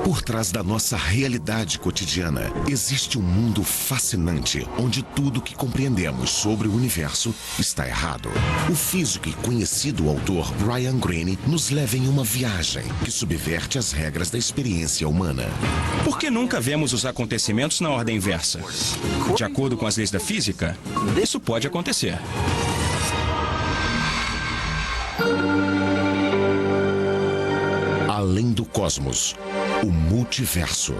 Por trás da nossa realidade cotidiana, existe um mundo fascinante, onde tudo que compreendemos sobre o universo está errado. O físico e conhecido autor Brian Greene nos leva em uma viagem que subverte as regras da experiência humana. Por que nunca vemos os acontecimentos na ordem inversa? De acordo com as leis da física, isso pode acontecer. Além do cosmos, o multiverso.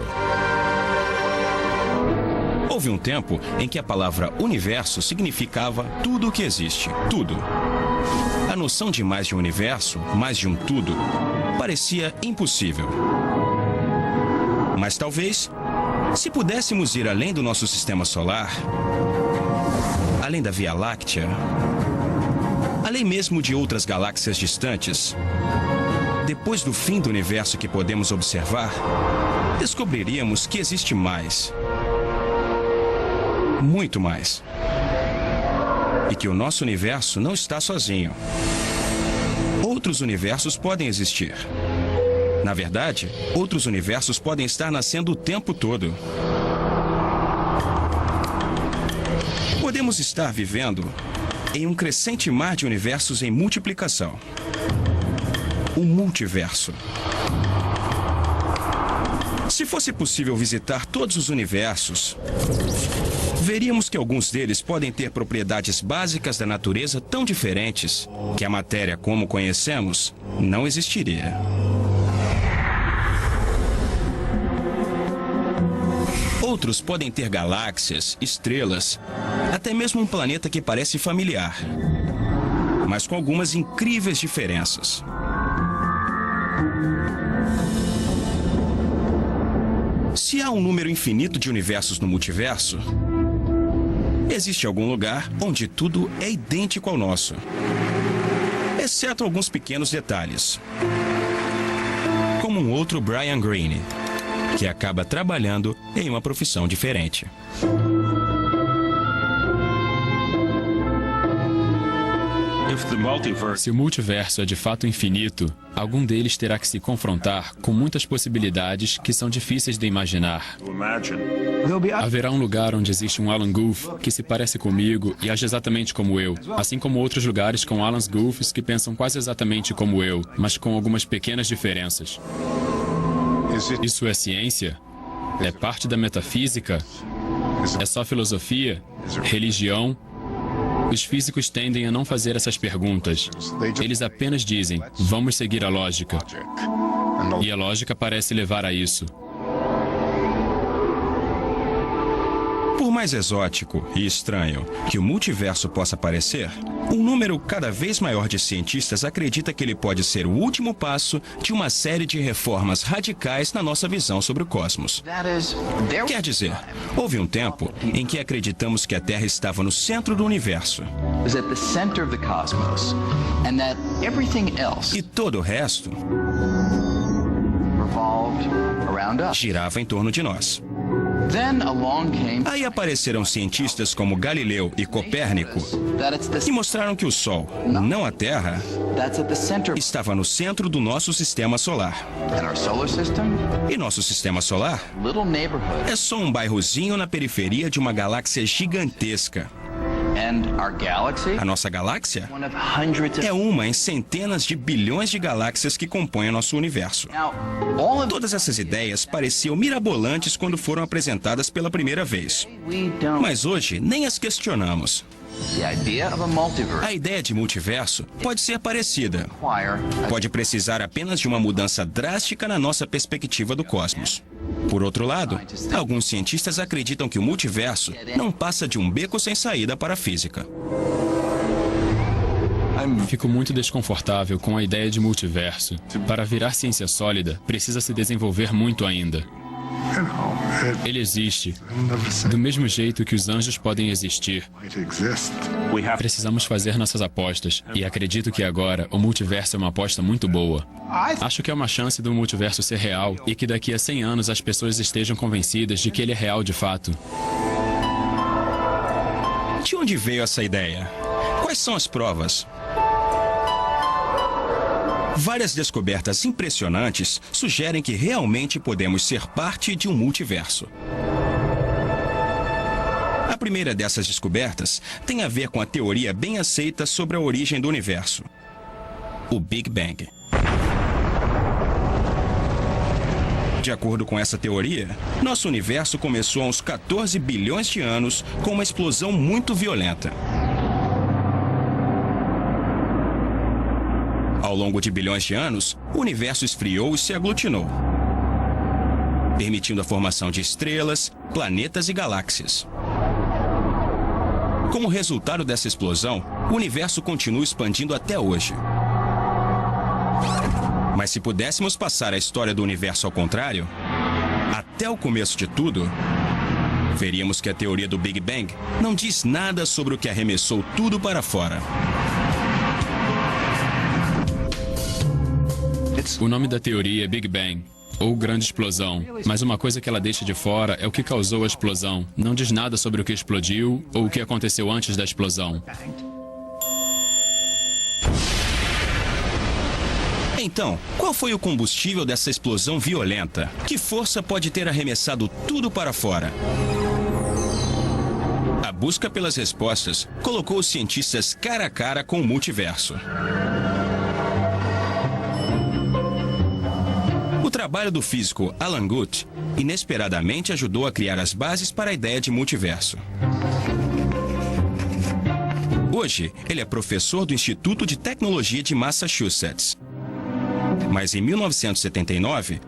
Houve um tempo em que a palavra universo significava tudo o que existe, tudo. A noção de mais de um universo, mais de um tudo, parecia impossível. Mas talvez, se pudéssemos ir além do nosso sistema solar, além da Via Láctea, além mesmo de outras galáxias distantes, depois do fim do universo que podemos observar, descobriríamos que existe mais. Muito mais. E que o nosso universo não está sozinho. Outros universos podem existir. Na verdade, outros universos podem estar nascendo o tempo todo. Podemos estar vivendo em um crescente mar de universos em multiplicação. O multiverso. Se fosse possível visitar todos os universos, veríamos que alguns deles podem ter propriedades básicas da natureza tão diferentes que a matéria como conhecemos não existiria. Outros podem ter galáxias, estrelas, até mesmo um planeta que parece familiar, mas com algumas incríveis diferenças. Se há um número infinito de universos no multiverso, existe algum lugar onde tudo é idêntico ao nosso, exceto alguns pequenos detalhes. Como um outro Brian Greene, que acaba trabalhando em uma profissão diferente. Se o multiverso é de fato infinito, algum deles terá que se confrontar com muitas possibilidades que são difíceis de imaginar. Haverá um lugar onde existe um Alan Guth que se parece comigo e age exatamente como eu, assim como outros lugares com Alan Guths que pensam quase exatamente como eu, mas com algumas pequenas diferenças. Isso é ciência? É parte da metafísica? É só filosofia? Religião? Os físicos tendem a não fazer essas perguntas. Eles apenas dizem, vamos seguir a lógica. E a lógica parece levar a isso. Por mais exótico e estranho que o multiverso possa parecer, um número cada vez maior de cientistas acredita que ele pode ser o último passo de uma série de reformas radicais na nossa visão sobre o cosmos. Quer dizer, houve um tempo em que acreditamos que a Terra estava no centro do universo. E todo o resto girava em torno de nós. Aí apareceram cientistas como Galileu e Copérnico, que mostraram que o Sol, não a Terra, estava no centro do nosso sistema solar. E nosso sistema solar é só um bairrozinho na periferia de uma galáxia gigantesca. A nossa galáxia é uma em centenas de bilhões de galáxias que compõem o nosso universo. Todas essas ideias pareciam mirabolantes quando foram apresentadas pela primeira vez. Mas hoje nem as questionamos. A ideia de multiverso pode ser parecida. Pode precisar apenas de uma mudança drástica na nossa perspectiva do cosmos. Por outro lado, alguns cientistas acreditam que o multiverso não passa de um beco sem saída para a física. Fico muito desconfortável com a ideia de multiverso. Para virar ciência sólida, precisa se desenvolver muito ainda. Ele existe, do mesmo jeito que os anjos podem existir. Precisamos fazer nossas apostas, e acredito que agora o multiverso é uma aposta muito boa. Acho que é uma chance do multiverso ser real e que daqui a 100 anos as pessoas estejam convencidas de que ele é real de fato. De onde veio essa ideia? Quais são as provas? Várias descobertas impressionantes sugerem que realmente podemos ser parte de um multiverso. A primeira dessas descobertas tem a ver com a teoria bem aceita sobre a origem do universo, o Big Bang. De acordo com essa teoria, nosso universo começou há uns 14 bilhões de anos com uma explosão muito violenta. Ao longo de bilhões de anos, o universo esfriou e se aglutinou, permitindo a formação de estrelas, planetas e galáxias. Como resultado dessa explosão, o universo continua expandindo até hoje. Mas se pudéssemos passar a história do universo ao contrário, até o começo de tudo, veríamos que a teoria do Big Bang não diz nada sobre o que arremessou tudo para fora. O nome da teoria é Big Bang, ou Grande Explosão, mas uma coisa que ela deixa de fora é o que causou a explosão. Não diz nada sobre o que explodiu ou o que aconteceu antes da explosão. Então, qual foi o combustível dessa explosão violenta? Que força pode ter arremessado tudo para fora? A busca pelas respostas colocou os cientistas cara a cara com o multiverso. O trabalho do físico Alan Guth inesperadamente ajudou a criar as bases para a ideia de multiverso. Hoje, ele é professor do Instituto de Tecnologia de Massachusetts. Mas em 1979,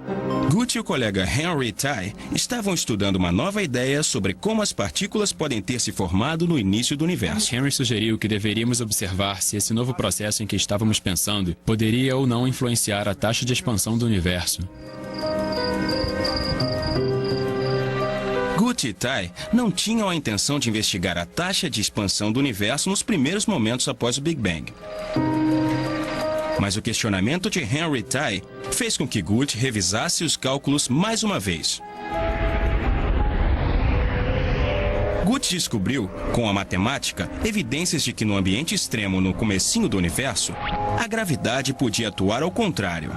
Guth e o colega Henry Tai estavam estudando uma nova ideia sobre como as partículas podem ter se formado no início do universo. Henry sugeriu que deveríamos observar se esse novo processo em que estávamos pensando poderia ou não influenciar a taxa de expansão do universo. Guth e Tai não tinham a intenção de investigar a taxa de expansão do universo nos primeiros momentos após o Big Bang. Mas o questionamento de Henry Tai fez com que Guth revisasse os cálculos mais uma vez. Guth descobriu, com a matemática, evidências de que no ambiente extremo no comecinho do universo, a gravidade podia atuar ao contrário.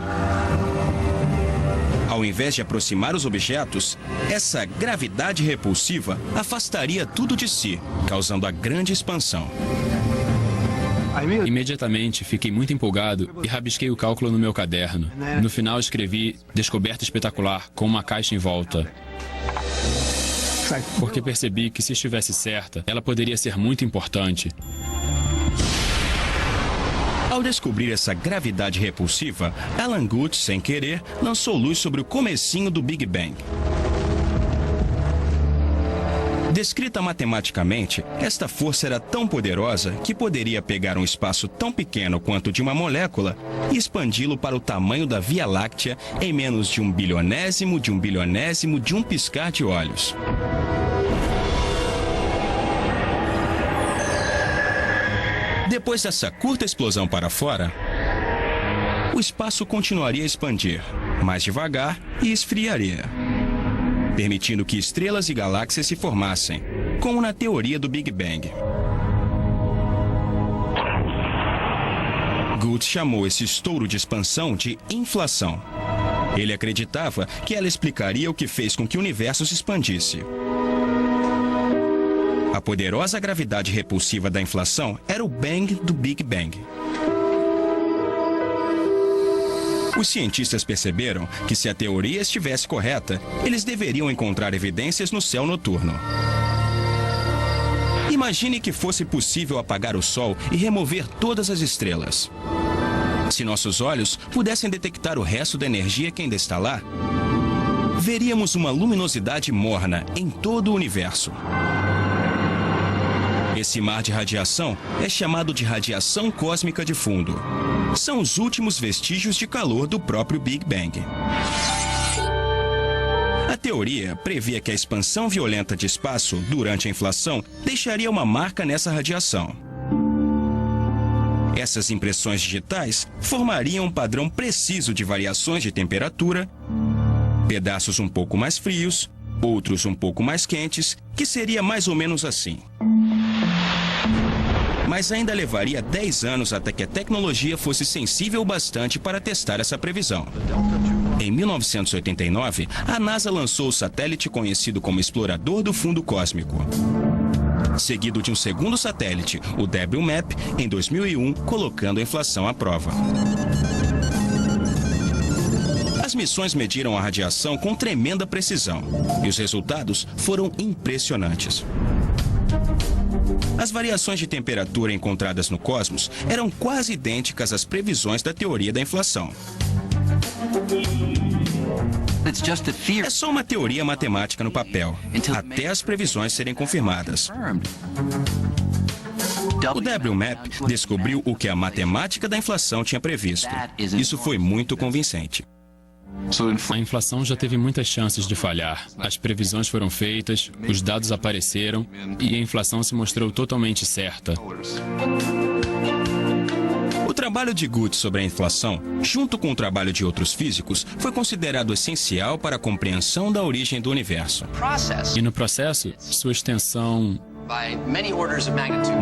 Ao invés de aproximar os objetos, essa gravidade repulsiva afastaria tudo de si, causando a grande expansão. Imediatamente fiquei muito empolgado e rabisquei o cálculo no meu caderno. No final escrevi "descoberta espetacular" com uma caixa em volta. Porque percebi que se estivesse certa, ela poderia ser muito importante. Ao descobrir essa gravidade repulsiva, Alan Guth, sem querer, lançou luz sobre o comecinho do Big Bang. Descrita matematicamente, esta força era tão poderosa que poderia pegar um espaço tão pequeno quanto de uma molécula e expandi-lo para o tamanho da Via Láctea em menos de um bilionésimo de um piscar de olhos. Depois dessa curta explosão para fora, o espaço continuaria a expandir, mais devagar, e esfriaria, permitindo que estrelas e galáxias se formassem, como na teoria do Big Bang. Guth chamou esse estouro de expansão de inflação. Ele acreditava que ela explicaria o que fez com que o universo se expandisse. A poderosa gravidade repulsiva da inflação era o Bang do Big Bang. Os cientistas perceberam que, se a teoria estivesse correta, eles deveriam encontrar evidências no céu noturno. Imagine que fosse possível apagar o Sol e remover todas as estrelas. Se nossos olhos pudessem detectar o resto da energia que ainda está lá, veríamos uma luminosidade morna em todo o universo. Esse mar de radiação é chamado de radiação cósmica de fundo. São os últimos vestígios de calor do próprio Big Bang. A teoria previa que a expansão violenta de espaço durante a inflação deixaria uma marca nessa radiação. Essas impressões digitais formariam um padrão preciso de variações de temperatura, pedaços um pouco mais frios, outros um pouco mais quentes, que seria mais ou menos assim. mas ainda levaria 10 anos até que a tecnologia fosse sensível o bastante para testar essa previsão. Em 1989, a NASA lançou o satélite conhecido como Explorador do Fundo Cósmico, seguido de um segundo satélite, o WMAP, em 2001, colocando a inflação à prova. As missões mediram a radiação com tremenda precisão e os resultados foram impressionantes. As variações de temperatura encontradas no cosmos eram quase idênticas às previsões da teoria da inflação. É só uma teoria matemática no papel, até as previsões serem confirmadas. O WMAP descobriu o que a matemática da inflação tinha previsto. Isso foi muito convincente. A inflação já teve muitas chances de falhar. As previsões foram feitas, os dados apareceram e a inflação se mostrou totalmente certa. O trabalho de Guth sobre a inflação, junto com o trabalho de outros físicos, foi considerado essencial para a compreensão da origem do universo. E no processo, sua extensão...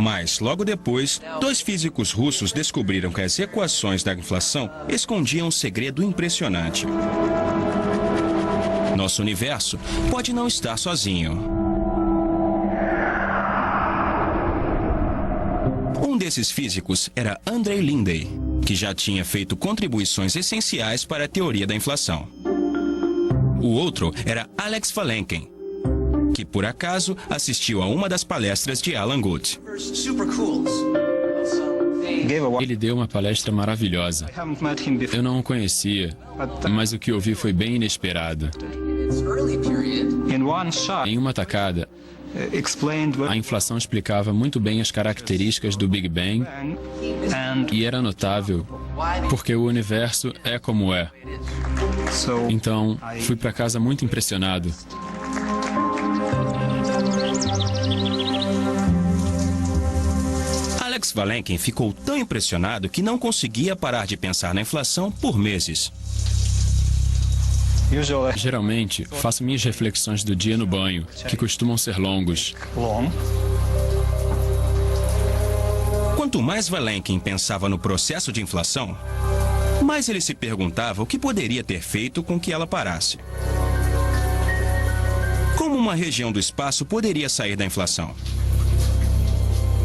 Mas, logo depois, 2 físicos russos descobriram que as equações da inflação escondiam um segredo impressionante. Nosso universo pode não estar sozinho. Um desses físicos era Andrei Lindey, que já tinha feito contribuições essenciais para a teoria da inflação. O outro era Alex Valenkin, que por acaso assistiu a uma das palestras de Alan Guth. Ele deu uma palestra maravilhosa. Eu não o conhecia, mas o que ouvi foi bem inesperado. Em uma tacada, a inflação explicava muito bem as características do Big Bang e era notável porque o universo é como é. Então, fui para casa muito impressionado. Alex Valenkin ficou tão impressionado que não conseguia parar de pensar na inflação por meses. Geralmente, faço minhas reflexões do dia no banho, que costumam ser longos. Quanto mais Valenkin pensava no processo de inflação, mais ele se perguntava o que poderia ter feito com que ela parasse. Como uma região do espaço poderia sair da inflação?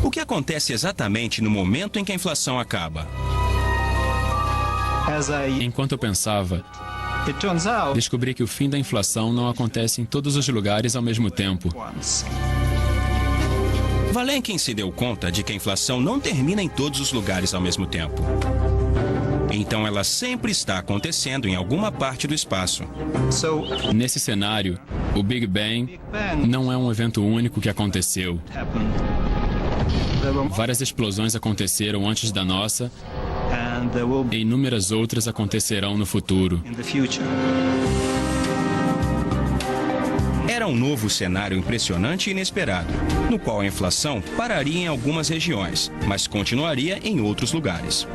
O que acontece exatamente no momento em que a inflação acaba? Enquanto eu pensava, descobri que o fim da inflação não acontece em todos os lugares ao mesmo tempo. Valenkin se deu conta de que a inflação não termina em todos os lugares ao mesmo tempo. Então ela sempre está acontecendo em alguma parte do espaço. Nesse cenário, o Big Bang não é um evento único que aconteceu. Várias explosões aconteceram antes da nossa e inúmeras outras acontecerão no futuro. Era um novo cenário impressionante e inesperado, no qual a inflação pararia em algumas regiões, mas continuaria em outros lugares.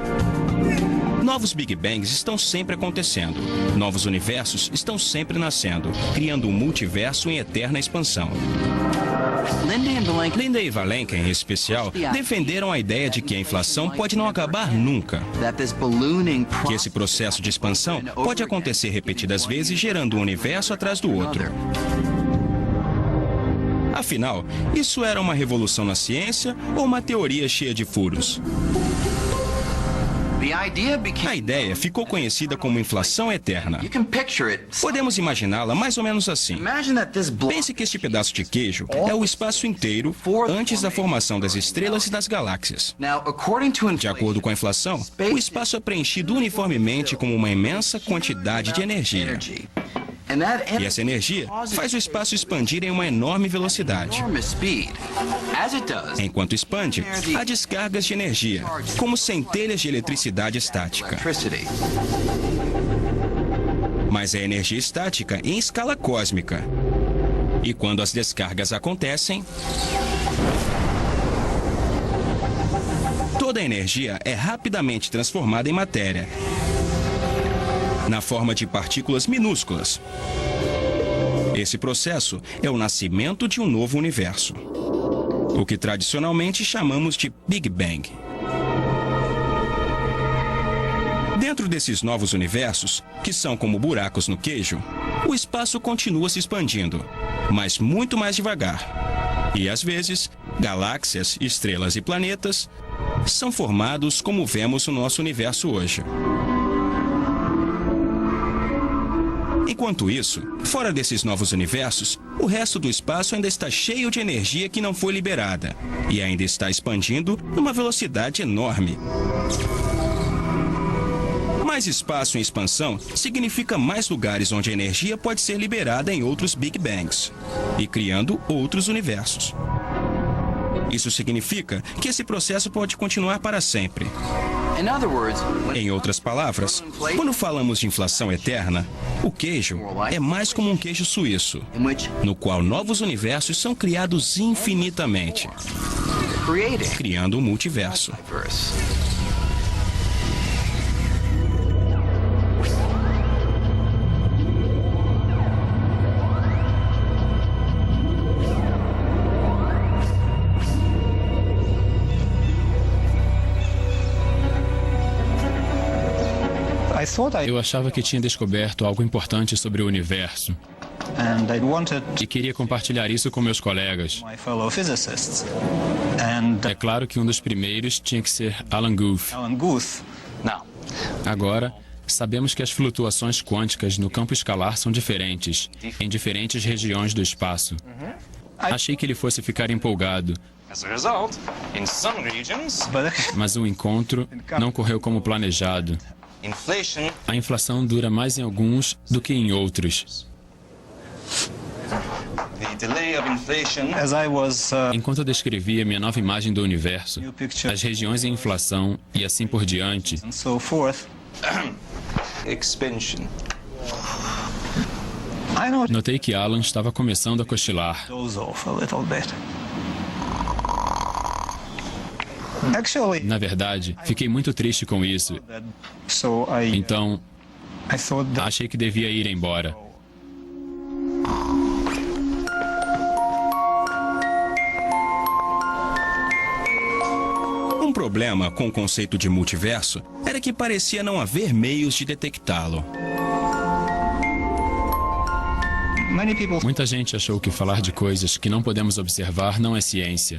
Novos Big Bangs estão sempre acontecendo. Novos universos estão sempre nascendo, criando um multiverso em eterna expansão. Lindey e Valenkin, em especial, defenderam a ideia de que a inflação pode não acabar nunca. Que esse processo de expansão pode acontecer repetidas vezes, gerando um universo atrás do outro. Afinal, isso era uma revolução na ciência ou uma teoria cheia de furos? A ideia ficou conhecida como inflação eterna. Podemos imaginá-la mais ou menos assim. Pense que este pedaço de queijo é o espaço inteiro antes da formação das estrelas e das galáxias. De acordo com a inflação, o espaço é preenchido uniformemente com uma imensa quantidade de energia. E essa energia faz o espaço expandir em uma enorme velocidade. Enquanto expande, há descargas de energia, como centelhas de eletricidade estática. Mas é energia estática em escala cósmica. E quando as descargas acontecem, toda a energia é rapidamente transformada em matéria, na forma de partículas minúsculas. Esse processo é o nascimento de um novo universo. o que tradicionalmente chamamos de Big Bang. Dentro desses novos universos, que são como buracos no queijo, o espaço continua se expandindo, mas muito mais devagar. E às vezes, galáxias, estrelas e planetas são formados como vemos no nosso universo hoje. Enquanto isso, fora desses novos universos, o resto do espaço ainda está cheio de energia que não foi liberada e ainda está expandindo numa velocidade enorme. Mais espaço em expansão significa mais lugares onde a energia pode ser liberada em outros Big Bangs e criando outros universos. Isso significa que esse processo pode continuar para sempre. Em outras palavras, quando falamos de inflação eterna, o queijo é mais como um queijo suíço, no qual novos universos são criados infinitamente, criando um multiverso. Eu achava que tinha descoberto algo importante sobre o universo e queria compartilhar isso com meus colegas. É claro que um dos primeiros tinha que ser Alan Guth. Agora, sabemos que as flutuações quânticas no campo escalar são diferentes, em diferentes regiões do espaço. Achei que ele fosse ficar empolgado, mas o encontro não correu como planejado. A inflação dura mais em alguns do que em outros. Enquanto eu descrevia minha nova imagem do universo, as regiões em inflação e assim por diante, notei que Alan estava começando a cochilar. Na verdade, fiquei muito triste com isso. Então, achei que devia ir embora. Um problema com o conceito de multiverso era que parecia não haver meios de detectá-lo. Muita gente achou que falar de coisas que não podemos observar não é ciência.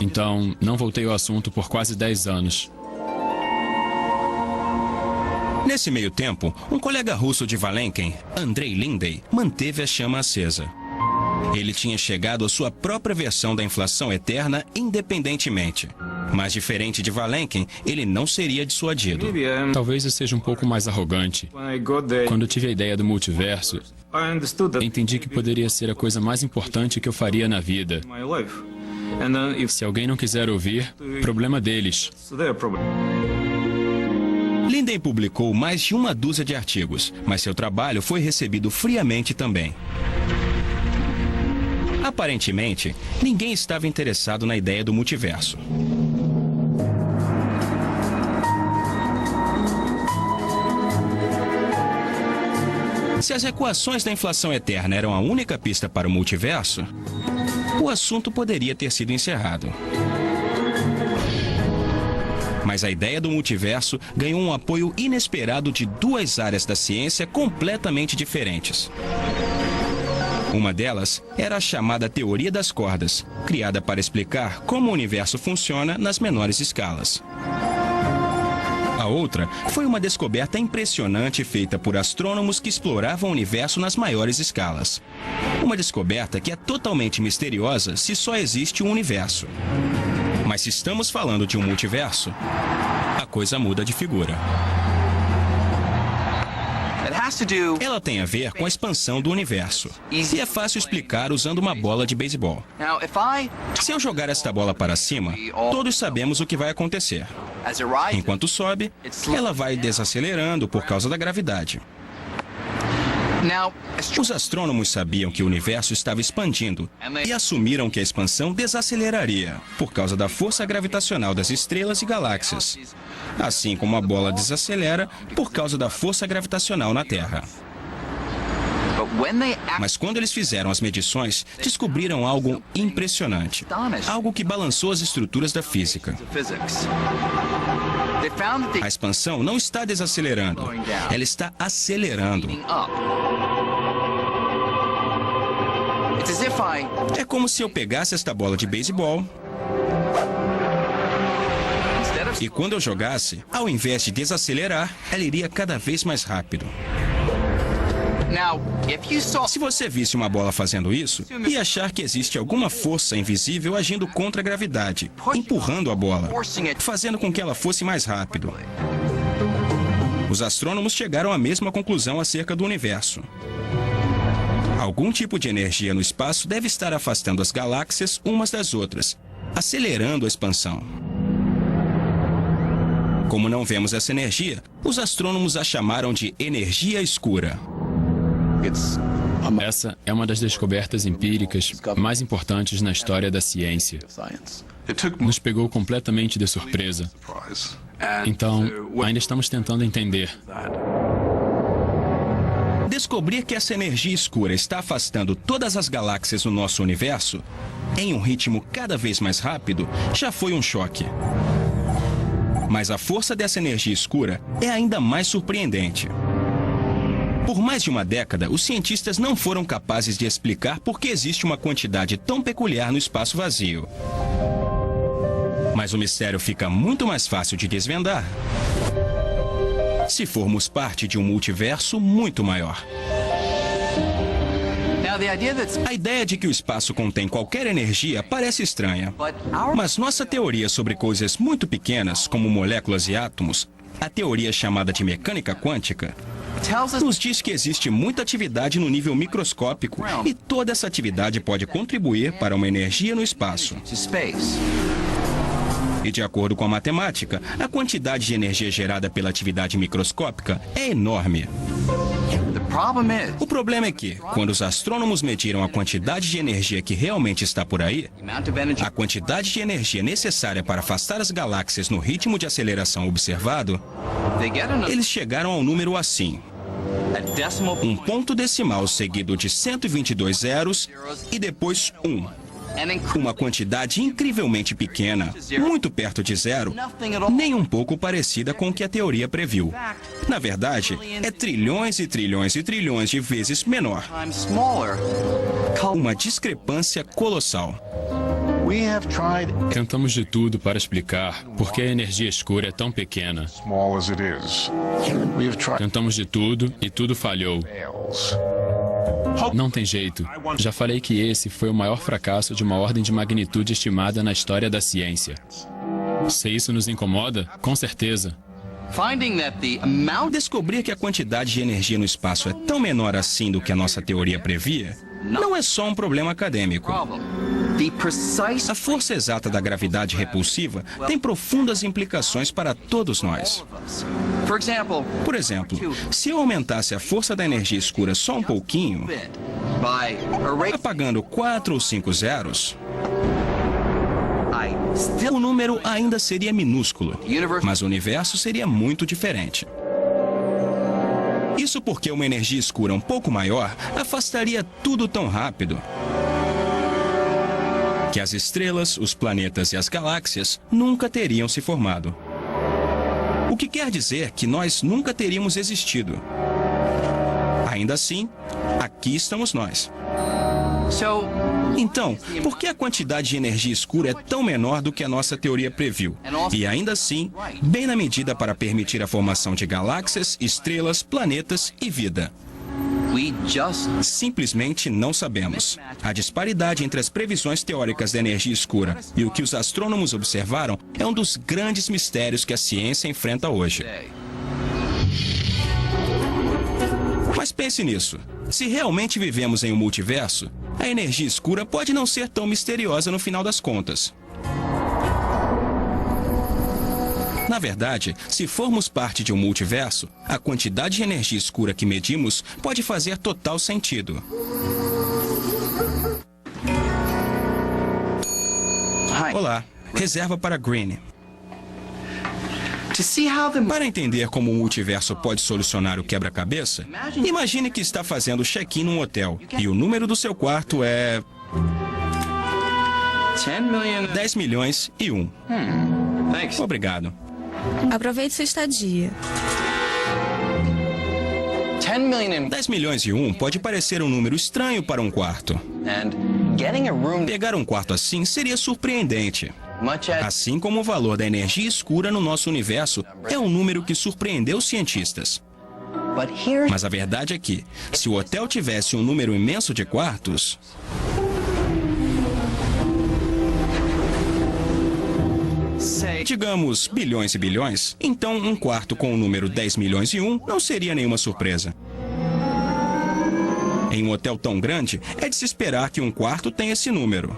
Então, não voltei ao assunto por quase 10 anos. Nesse meio tempo, um colega russo de Valenkin, Andrei Lindey, manteve a chama acesa. Ele tinha chegado à sua própria versão da inflação eterna independentemente. Mas diferente de Valenkin, ele não seria dissuadido. Talvez eu seja um pouco mais arrogante. Quando tive a ideia do multiverso, entendi que poderia ser a coisa mais importante que eu faria na vida. Se alguém não quiser ouvir, problema deles. Lindey publicou mais de uma dúzia de artigos, mas seu trabalho foi recebido friamente também. Aparentemente, ninguém estava interessado na ideia do multiverso. Se as equações da inflação eterna eram a única pista para o multiverso, o assunto poderia ter sido encerrado. Mas a ideia do multiverso ganhou um apoio inesperado de duas áreas da ciência completamente diferentes. Uma delas era a chamada teoria das cordas, criada para explicar como o universo funciona nas menores escalas. A outra foi uma descoberta impressionante feita por astrônomos que exploravam o universo nas maiores escalas. Uma descoberta que é totalmente misteriosa se só existe um universo. Mas se estamos falando de um multiverso, a coisa muda de figura. Ela tem a ver com a expansão do universo. E é fácil explicar usando uma bola de beisebol. Se eu jogar esta bola para cima, todos sabemos o que vai acontecer. Enquanto sobe, ela vai desacelerando por causa da gravidade. Os astrônomos sabiam que o universo estava expandindo e assumiram que a expansão desaceleraria por causa da força gravitacional das estrelas e galáxias, assim como a bola desacelera por causa da força gravitacional na Terra. Mas quando eles fizeram as medições, descobriram algo impressionante. Algo que balançou as estruturas da física. A expansão não está desacelerando, ela está acelerando. É como se eu pegasse esta bola de beisebol e quando eu jogasse, ao invés de desacelerar, ela iria cada vez mais rápido. Se você visse uma bola fazendo isso, ia achar que existe alguma força invisível agindo contra a gravidade, empurrando a bola, fazendo com que ela fosse mais rápido. Os astrônomos chegaram à mesma conclusão acerca do universo. Algum tipo de energia no espaço deve estar afastando as galáxias umas das outras, acelerando a expansão. Como não vemos essa energia, os astrônomos a chamaram de energia escura. Essa é uma das descobertas empíricas mais importantes na história da ciência. Nos pegou completamente de surpresa. Então, ainda estamos tentando entender. Descobrir que essa energia escura está afastando todas as galáxias no nosso universo, em um ritmo cada vez mais rápido, já foi um choque. Mas a força dessa energia escura é ainda mais surpreendente. Por mais de uma década, os cientistas não foram capazes de explicar por que existe uma quantidade tão peculiar no espaço vazio. Mas o mistério fica muito mais fácil de desvendar se formos parte de um multiverso muito maior. A ideia de que o espaço contém qualquer energia parece estranha, mas nossa teoria sobre coisas muito pequenas, como moléculas e átomos, a teoria chamada de mecânica quântica, nos diz que existe muita atividade no nível microscópico e toda essa atividade pode contribuir para uma energia no espaço. E de acordo com a matemática, a quantidade de energia gerada pela atividade microscópica é enorme. O problema é que, quando os astrônomos mediram a quantidade de energia que realmente está por aí, a quantidade de energia necessária para afastar as galáxias no ritmo de aceleração observado, eles chegaram ao número assim: um ponto decimal seguido de 122 zeros e depois 1. Uma quantidade incrivelmente pequena, muito perto de zero, nem um pouco parecida com o que a teoria previu. Na verdade, é trilhões e trilhões e trilhões de vezes menor. Uma discrepância colossal. Tentamos de tudo para explicar por que a energia escura é tão pequena. Tentamos de tudo e tudo falhou. Não tem jeito. Já falei que esse foi o maior fracasso de uma ordem de magnitude estimada na história da ciência. Se isso nos incomoda, com certeza. Descobrir que a quantidade de energia no espaço é tão menor assim do que a nossa teoria previa, não é só um problema acadêmico. A força exata da gravidade repulsiva tem profundas implicações para todos nós. Por exemplo, se eu aumentasse a força da energia escura só um pouquinho, apagando 4 ou 5 zeros, o número ainda seria minúsculo, mas o universo seria muito diferente. Isso porque uma energia escura um pouco maior afastaria tudo tão rápido que as estrelas, os planetas e as galáxias nunca teriam se formado. O que quer dizer que nós nunca teríamos existido. Ainda assim, aqui estamos nós. Então, por que a quantidade de energia escura é tão menor do que a nossa teoria previu? E ainda assim, bem na medida para permitir a formação de galáxias, estrelas, planetas e vida. Simplesmente não sabemos. A disparidade entre as previsões teóricas da energia escura e o que os astrônomos observaram é um dos grandes mistérios que a ciência enfrenta hoje. Mas pense nisso. Se realmente vivemos em um multiverso, a energia escura pode não ser tão misteriosa no final das contas. Na verdade, se formos parte de um multiverso, a quantidade de energia escura que medimos pode fazer total sentido. Olá, reserva para Green. Para entender como o multiverso pode solucionar o quebra-cabeça, imagine que está fazendo check-in num hotel e o número do seu quarto é 10 milhões e 1. Obrigado. Aproveite sua estadia. 10 milhões e 1 pode parecer um número estranho para um quarto. Pegar um quarto assim seria surpreendente. Assim como o valor da energia escura no nosso universo é um número que surpreendeu os cientistas. Mas a verdade é que, se o hotel tivesse um número imenso de quartos, digamos bilhões e bilhões, então um quarto com o número 10 milhões e 1 não seria nenhuma surpresa. Em um hotel tão grande, é de se esperar que um quarto tenha esse número.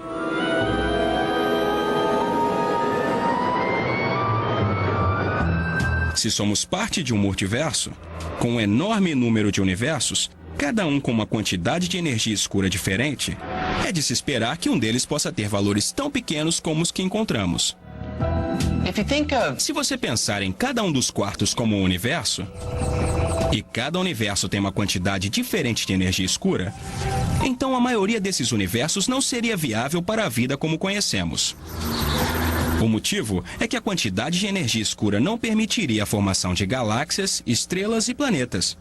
Se somos parte de um multiverso, com um enorme número de universos, cada um com uma quantidade de energia escura diferente, é de se esperar que um deles possa ter valores tão pequenos como os que encontramos. Se você pensar em cada um dos quartos como um universo, e cada universo tem uma quantidade diferente de energia escura, então a maioria desses universos não seria viável para a vida como conhecemos. O motivo é que a quantidade de energia escura não permitiria a formação de galáxias, estrelas e planetas.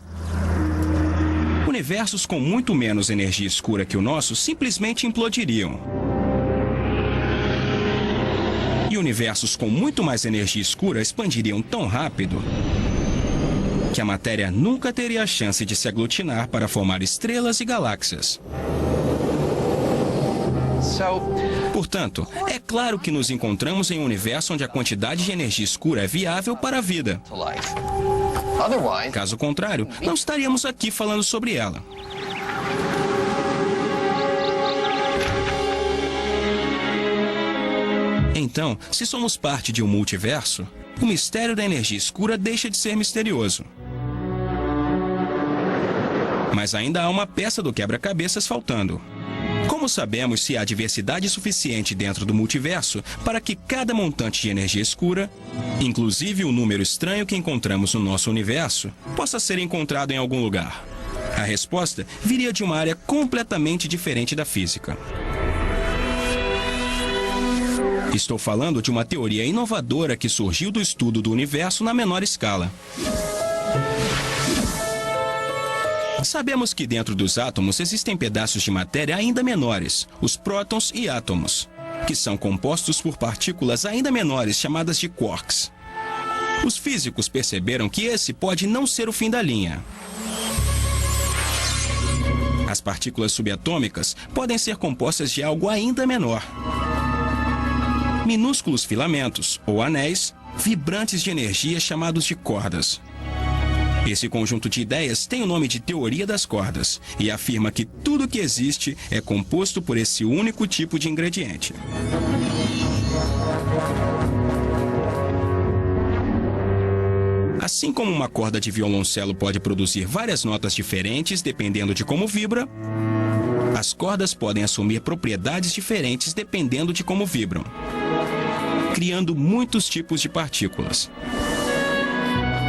Universos com muito menos energia escura que o nosso simplesmente implodiriam. E universos com muito mais energia escura expandiriam tão rápido que a matéria nunca teria a chance de se aglutinar para formar estrelas e galáxias. Portanto, é claro que nos encontramos em um universo onde a quantidade de energia escura é viável para a vida. Caso contrário, não estaríamos aqui falando sobre ela. Então, se somos parte de um multiverso, o mistério da energia escura deixa de ser misterioso. Mas ainda há uma peça do quebra-cabeças faltando. Como sabemos se há diversidade suficiente dentro do multiverso para que cada montante de energia escura, inclusive o número estranho que encontramos no nosso universo, possa ser encontrado em algum lugar? A resposta viria de uma área completamente diferente da física. Estou falando de uma teoria inovadora que surgiu do estudo do universo na menor escala. Sabemos que dentro dos átomos existem pedaços de matéria ainda menores, os prótons e átomos, que são compostos por partículas ainda menores chamadas de quarks. Os físicos perceberam que esse pode não ser o fim da linha. As partículas subatômicas podem ser compostas de algo ainda menor. Minúsculos filamentos, ou anéis, vibrantes de energia chamados de cordas. Esse conjunto de ideias tem o nome de teoria das cordas e afirma que tudo que existe é composto por esse único tipo de ingrediente. Assim como uma corda de violoncelo pode produzir várias notas diferentes dependendo de como vibra, as cordas podem assumir propriedades diferentes dependendo de como vibram, criando muitos tipos de partículas.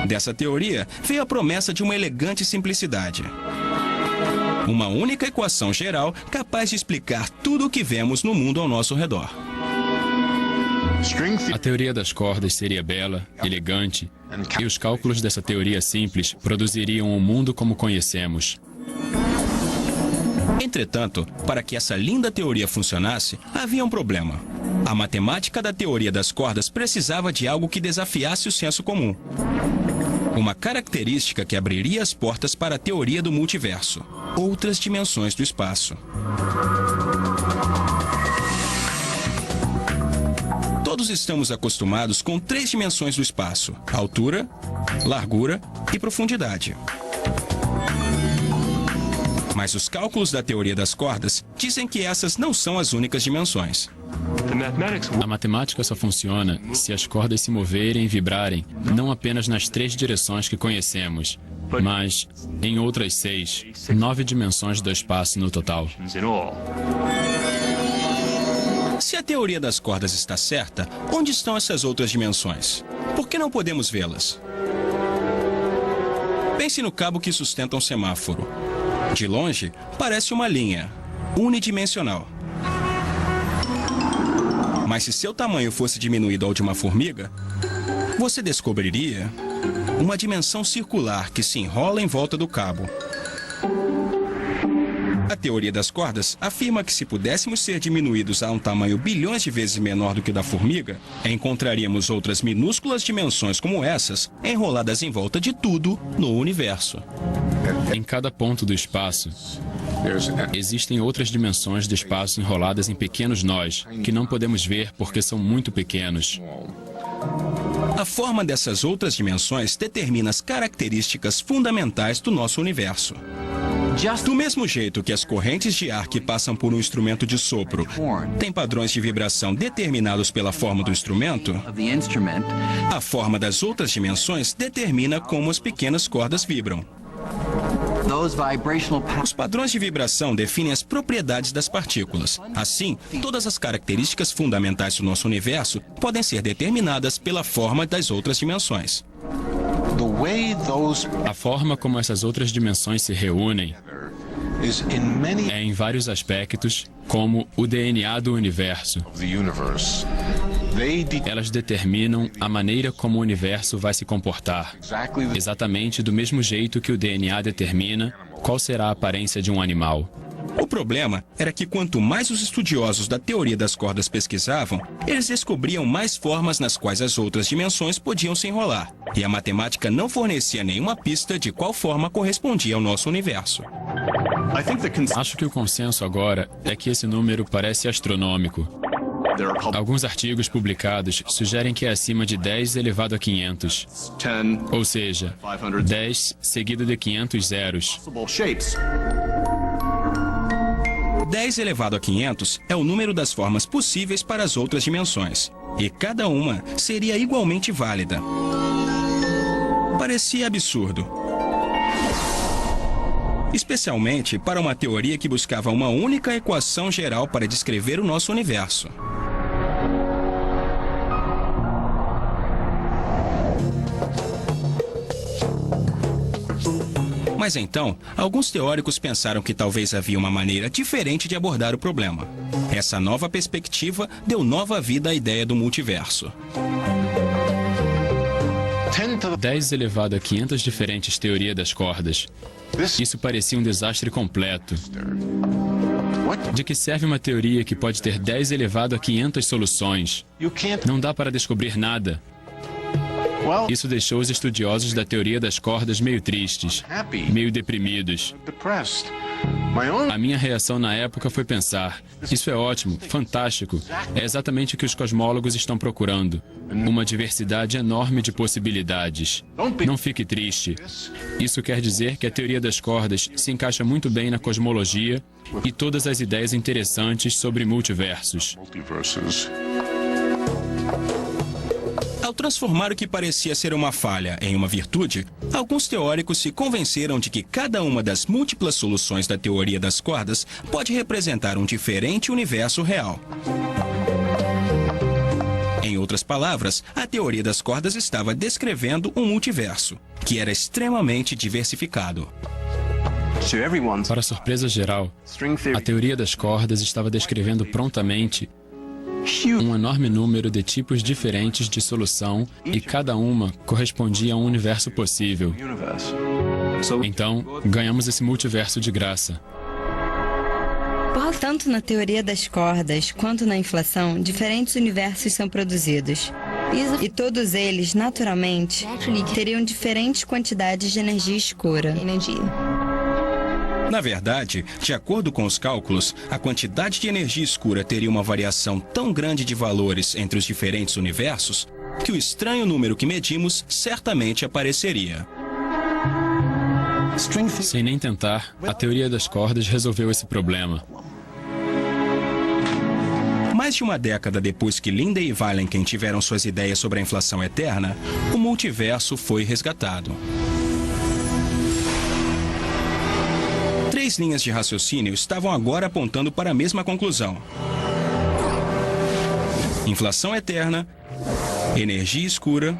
Dessa teoria veio a promessa de uma elegante simplicidade. Uma única equação geral capaz de explicar tudo o que vemos no mundo ao nosso redor. A teoria das cordas seria bela, elegante, e os cálculos dessa teoria simples produziriam o mundo como conhecemos. Entretanto, para que essa linda teoria funcionasse, havia um problema. A matemática da teoria das cordas precisava de algo que desafiasse o senso comum. Uma característica que abriria as portas para a teoria do multiverso, outras dimensões do espaço. Todos estamos acostumados com 3 dimensões do espaço: altura, largura e profundidade. Mas os cálculos da teoria das cordas dizem que essas não são as únicas dimensões. A matemática só funciona se as cordas se moverem e vibrarem, não apenas nas 3 direções que conhecemos, mas em outras 6, 9 dimensões do espaço no total. Se a teoria das cordas está certa, onde estão essas outras dimensões? Por que não podemos vê-las? Pense no cabo que sustenta um semáforo. De longe, parece uma linha, unidimensional. Mas se seu tamanho fosse diminuído ao de uma formiga, você descobriria uma dimensão circular que se enrola em volta do cabo. A teoria das cordas afirma que se pudéssemos ser diminuídos a um tamanho bilhões de vezes menor do que o da formiga, encontraríamos outras minúsculas dimensões como essas enroladas em volta de tudo no universo. Em cada ponto do espaço, existem outras dimensões do espaço enroladas em pequenos nós, que não podemos ver porque são muito pequenos. A forma dessas outras dimensões determina as características fundamentais do nosso universo. Do mesmo jeito que as correntes de ar que passam por um instrumento de sopro têm padrões de vibração determinados pela forma do instrumento, a forma das outras dimensões determina como as pequenas cordas vibram. Os padrões de vibração definem as propriedades das partículas. Assim, todas as características fundamentais do nosso universo podem ser determinadas pela forma das outras dimensões. A forma como essas outras dimensões se reúnem é em vários aspectos, como o DNA do universo. Elas determinam a maneira como o universo vai se comportar, exatamente do mesmo jeito que o DNA determina qual será a aparência de um animal. O problema era que quanto mais os estudiosos da teoria das cordas pesquisavam, eles descobriam mais formas nas quais as outras dimensões podiam se enrolar, e a matemática não fornecia nenhuma pista de qual forma correspondia ao nosso universo. Acho que o consenso agora é que esse número parece astronômico. Alguns artigos publicados sugerem que é acima de 10 elevado a 500, ou seja, 10 seguido de 500 zeros. 10 elevado a 500 é o número das formas possíveis para as outras dimensões, e cada uma seria igualmente válida. Parecia absurdo. Especialmente para uma teoria que buscava uma única equação geral para descrever o nosso universo. Mas então, alguns teóricos pensaram que talvez havia uma maneira diferente de abordar o problema. Essa nova perspectiva deu nova vida à ideia do multiverso. 10 elevado a 500 diferentes teorias das cordas. Isso parecia um desastre completo. De que serve uma teoria que pode ter 10 elevado a 500 soluções? Não dá para descobrir nada. Isso deixou os estudiosos da teoria das cordas meio tristes, meio deprimidos. A minha reação na época foi pensar: isso é ótimo, fantástico, é exatamente o que os cosmólogos estão procurando. Uma diversidade enorme de possibilidades. Não fique triste. Isso quer dizer que a teoria das cordas se encaixa muito bem na cosmologia e todas as ideias interessantes sobre multiversos. Ao transformar o que parecia ser uma falha em uma virtude, alguns teóricos se convenceram de que cada uma das múltiplas soluções da teoria das cordas pode representar um diferente universo real. Em outras palavras, a teoria das cordas estava descrevendo um multiverso, que era extremamente diversificado. Para surpresa geral, a teoria das cordas estava descrevendo prontamente um enorme número de tipos diferentes de solução e cada uma correspondia a um universo possível. Então, ganhamos esse multiverso de graça. Tanto na teoria das cordas quanto na inflação, diferentes universos são produzidos. E todos eles, naturalmente, teriam diferentes quantidades de energia escura. Na verdade, de acordo com os cálculos, a quantidade de energia escura teria uma variação tão grande de valores entre os diferentes universos que o estranho número que medimos certamente apareceria. Sem nem tentar, a teoria das cordas resolveu esse problema. Mais de uma década depois que Lindy e Vilenkin tiveram suas ideias sobre a inflação eterna, o multiverso foi resgatado. 3 linhas de raciocínio estavam agora apontando para a mesma conclusão. Inflação eterna, energia escura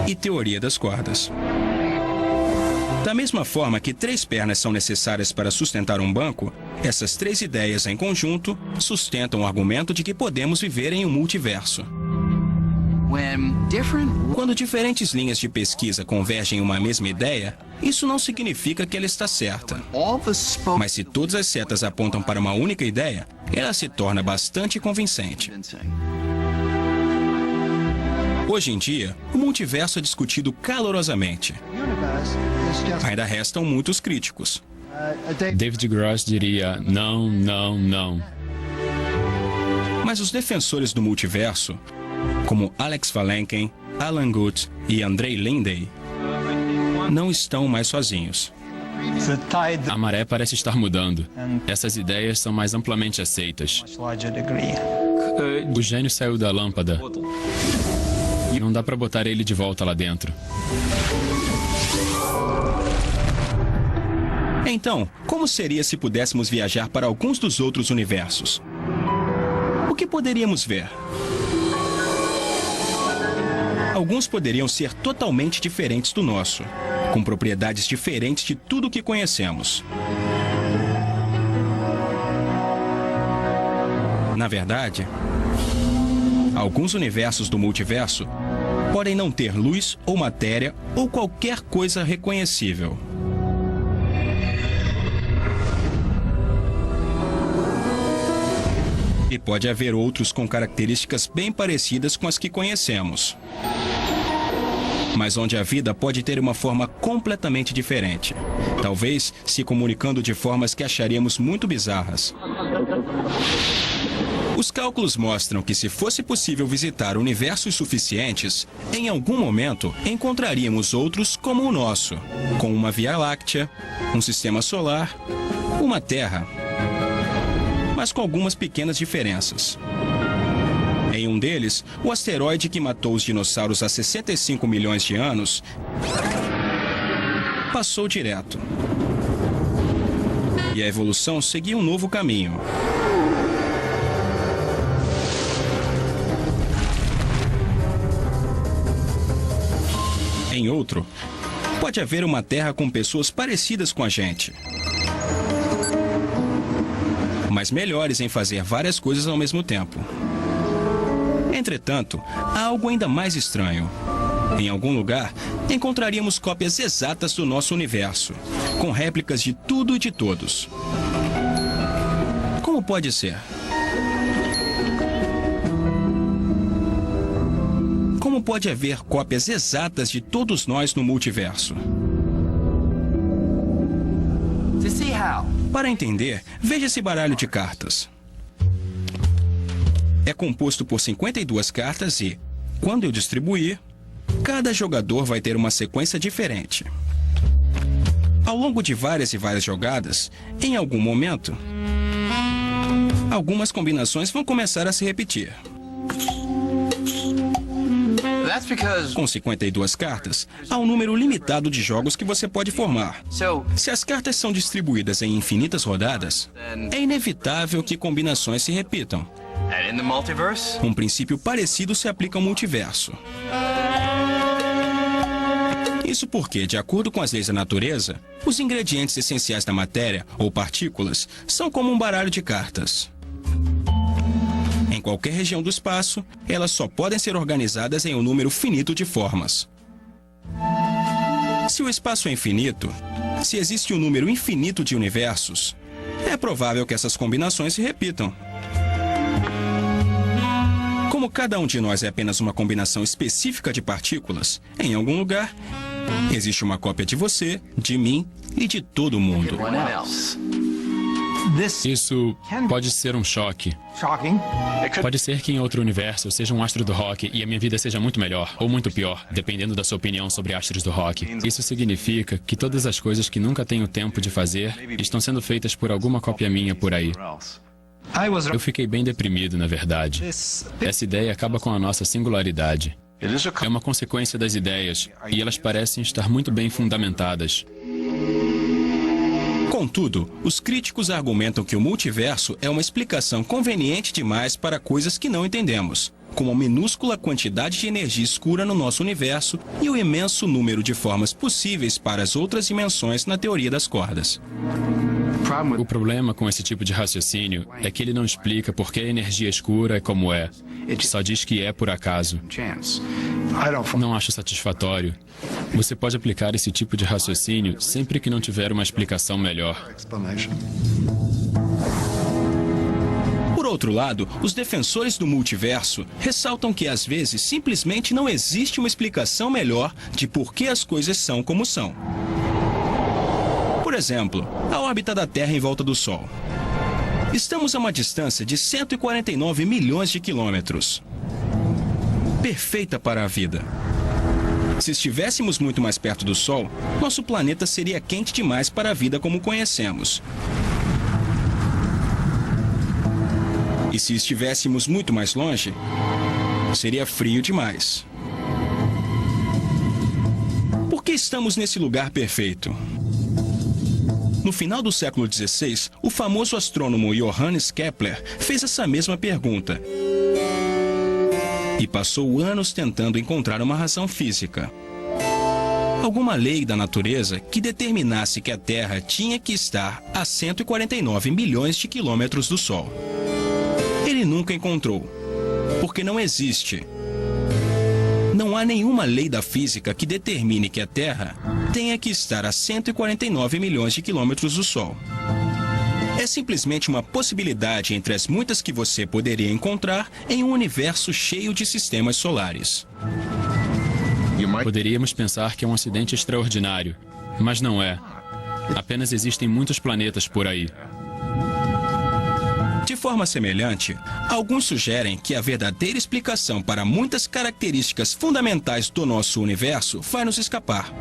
e teoria das cordas. Da mesma forma que 3 pernas são necessárias para sustentar um banco, essas 3 ideias em conjunto sustentam o argumento de que podemos viver em um multiverso. Quando diferentes linhas de pesquisa convergem em uma mesma ideia, isso não significa que ela está certa. Mas se todas as setas apontam para uma única ideia, ela se torna bastante convincente. Hoje em dia, o multiverso é discutido calorosamente. Ainda restam muitos críticos. David Gross diria não, não, não. Mas os defensores do multiverso, como Alex Valenken, Alan Guth e Andrei Lindey, não estão mais sozinhos. A maré parece estar mudando. Essas ideias são mais amplamente aceitas. O gênio saiu da lâmpada. Não dá para botar ele de volta lá dentro. Então, como seria se pudéssemos viajar para alguns dos outros universos? O que poderíamos ver? Alguns poderiam ser totalmente diferentes do nosso, com propriedades diferentes de tudo o que conhecemos. Na verdade, alguns universos do multiverso podem não ter luz ou matéria ou qualquer coisa reconhecível. E pode haver outros com características bem parecidas com as que conhecemos. Mas onde a vida pode ter uma forma completamente diferente. Talvez se comunicando de formas que acharíamos muito bizarras. Os cálculos mostram que se fosse possível visitar universos suficientes, em algum momento encontraríamos outros como o nosso, com uma Via Láctea, um sistema solar, uma Terra, mas com algumas pequenas diferenças. Em um deles, o asteroide que matou os dinossauros há 65 milhões de anos passou direto. E a evolução seguiu um novo caminho. Em outro, pode haver uma Terra com pessoas parecidas com a gente, mas melhores em fazer várias coisas ao mesmo tempo. Entretanto, há algo ainda mais estranho. Em algum lugar, encontraríamos cópias exatas do nosso universo, com réplicas de tudo e de todos. Como pode ser? Como pode haver cópias exatas de todos nós no multiverso? Para entender, veja esse baralho de cartas. É composto por 52 cartas e, quando eu distribuir, cada jogador vai ter uma sequência diferente. Ao longo de várias e várias jogadas, em algum momento, algumas combinações vão começar a se repetir. Com 52 cartas, há um número limitado de jogos que você pode formar. Se as cartas são distribuídas em infinitas rodadas, é inevitável que combinações se repitam. Um princípio parecido se aplica ao multiverso. Isso porque, de acordo com as leis da natureza, os ingredientes essenciais da matéria, ou partículas, são como um baralho de cartas. Em qualquer região do espaço, elas só podem ser organizadas em um número finito de formas. Se o espaço é infinito, se existe um número infinito de universos, é provável que essas combinações se repitam. Como cada um de nós é apenas uma combinação específica de partículas, em algum lugar, existe uma cópia de você, de mim e de todo mundo. Isso pode ser um choque. Pode ser que em outro universo eu seja um astro do rock e a minha vida seja muito melhor ou muito pior, dependendo da sua opinião sobre astros do rock. Isso significa que todas as coisas que nunca tenho tempo de fazer estão sendo feitas por alguma cópia minha por aí. Eu fiquei bem deprimido, na verdade. Essa ideia acaba com a nossa singularidade. É uma consequência das ideias, e elas parecem estar muito bem fundamentadas. Contudo, os críticos argumentam que o multiverso é uma explicação conveniente demais para coisas que não entendemos. como a minúscula quantidade de energia escura no nosso universo e o imenso número de formas possíveis para as outras dimensões na teoria das cordas. O problema com esse tipo de raciocínio é que ele não explica por que a energia escura é como é. Só diz que é por acaso. Não acho satisfatório. Você pode aplicar esse tipo de raciocínio sempre que não tiver uma explicação melhor. Por outro lado, os defensores do multiverso ressaltam que às vezes simplesmente não existe uma explicação melhor de por que as coisas são como são. Por exemplo, a órbita da Terra em volta do Sol. Estamos a uma distância de 149 milhões de quilômetros. Perfeita para a vida. Se estivéssemos muito mais perto do Sol, nosso planeta seria quente demais para a vida como conhecemos. E se estivéssemos muito mais longe, seria frio demais. Por que estamos nesse lugar perfeito? No final do século XVI, o famoso astrônomo Johannes Kepler fez essa mesma pergunta e passou anos tentando encontrar uma razão física. Alguma lei da natureza que determinasse que a Terra tinha que estar a 149 milhões de quilômetros do Sol. Ele nunca encontrou, porque não existe. Não há nenhuma lei da física que determine que a Terra tenha que estar a 149 milhões de quilômetros do Sol. É simplesmente uma possibilidade entre as muitas que você poderia encontrar em um universo cheio de sistemas solares. Poderíamos pensar que é um acidente extraordinário, mas não é. Apenas existem muitos planetas por aí. De forma semelhante, alguns sugerem que a verdadeira explicação para muitas características fundamentais do nosso universo vai nos escapar,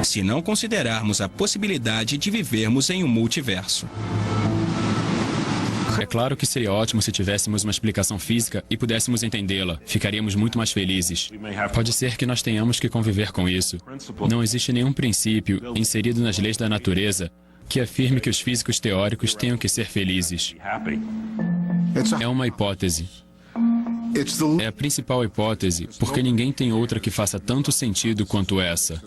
se não considerarmos a possibilidade de vivermos em um multiverso. É claro que seria ótimo se tivéssemos uma explicação física e pudéssemos entendê-la. Ficaríamos muito mais felizes. Pode ser que nós tenhamos que conviver com isso. Não existe nenhum princípio inserido nas leis da natureza que afirme que os físicos teóricos tenham que ser felizes. É uma hipótese. É a principal hipótese, porque ninguém tem outra que faça tanto sentido quanto essa.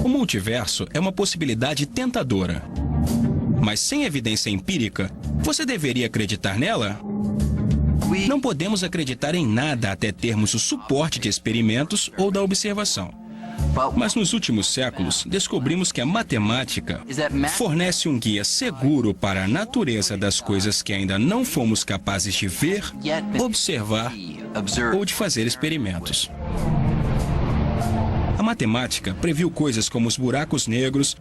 O multiverso é uma possibilidade tentadora. Mas sem evidência empírica, você deveria acreditar nela? Não podemos acreditar em nada até termos o suporte de experimentos ou da observação. Mas nos últimos séculos, descobrimos que a matemática fornece um guia seguro para a natureza das coisas que ainda não fomos capazes de ver, observar ou de fazer experimentos. A matemática previu coisas como os buracos negros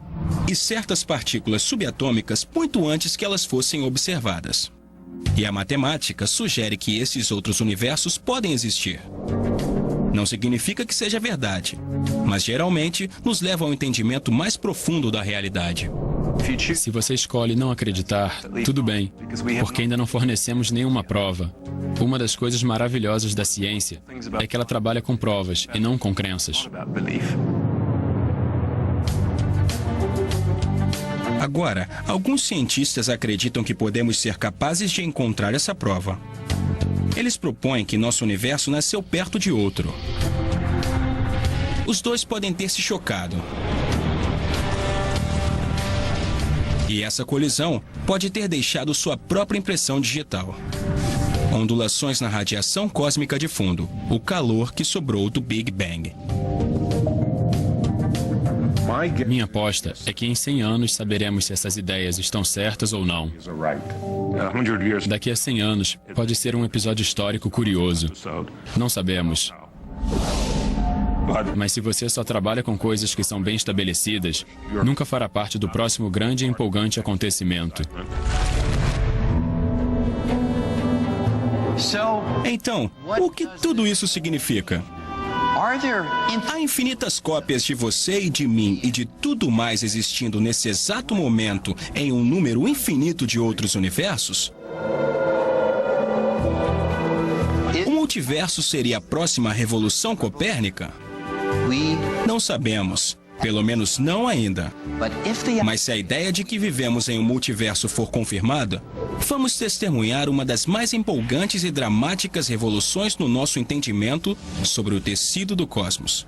e certas partículas subatômicas muito antes que elas fossem observadas. E a matemática sugere que esses outros universos podem existir. Não significa que seja verdade, mas geralmente nos leva ao entendimento mais profundo da realidade. Se você escolhe não acreditar, tudo bem, porque ainda não fornecemos nenhuma prova. Uma das coisas maravilhosas da ciência é que ela trabalha com provas e não com crenças. Agora, alguns cientistas acreditam que podemos ser capazes de encontrar essa prova. Eles propõem que nosso universo nasceu perto de outro. Os dois podem ter se chocado. E essa colisão pode ter deixado sua própria impressão digital. Ondulações na radiação cósmica de fundo, o calor que sobrou do Big Bang. Minha aposta é que em 100 anos saberemos se essas ideias estão certas ou não. Daqui a 100 anos, pode ser um episódio histórico curioso. Não sabemos. Mas se você só trabalha com coisas que são bem estabelecidas, nunca fará parte do próximo grande e empolgante acontecimento. Então, o que tudo isso significa? Há infinitas cópias de você e de mim e de tudo mais existindo nesse exato momento em um número infinito de outros universos? O multiverso seria a próxima revolução copérnica? Não sabemos. Pelo menos não ainda. Mas se a ideia de que vivemos em um multiverso for confirmada, vamos testemunhar uma das mais empolgantes e dramáticas revoluções no nosso entendimento sobre o tecido do cosmos.